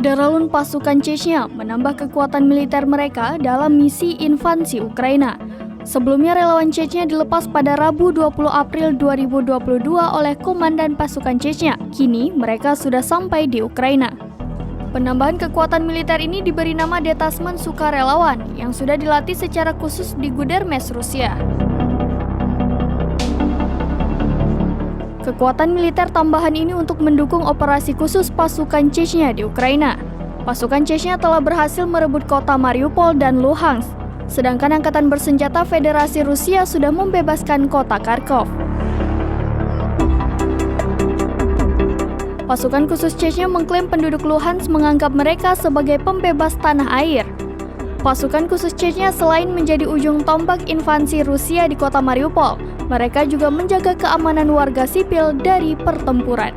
Federalun pasukan Chechnya menambah kekuatan militer mereka dalam misi invasi Ukraina. Sebelumnya relawan Chechnya dilepas pada Rabu 20 April 2022 oleh Komandan Pasukan Chechnya. Kini mereka sudah sampai di Ukraina. Penambahan kekuatan militer ini diberi nama Detasmen Sukarelawan yang sudah dilatih secara khusus di Gudermes, Rusia. Kekuatan militer tambahan ini untuk mendukung operasi khusus pasukan Chechnya di Ukraina. Pasukan Chechnya telah berhasil merebut kota Mariupol dan Luhansk, sedangkan Angkatan Bersenjata Federasi Rusia sudah membebaskan kota Kharkov. Pasukan khusus Chechnya mengklaim penduduk Luhansk menganggap mereka sebagai pembebas tanah air. Pasukan khusus Chechnya selain menjadi ujung tombak invasi Rusia di kota Mariupol, mereka juga menjaga keamanan warga sipil dari pertempuran.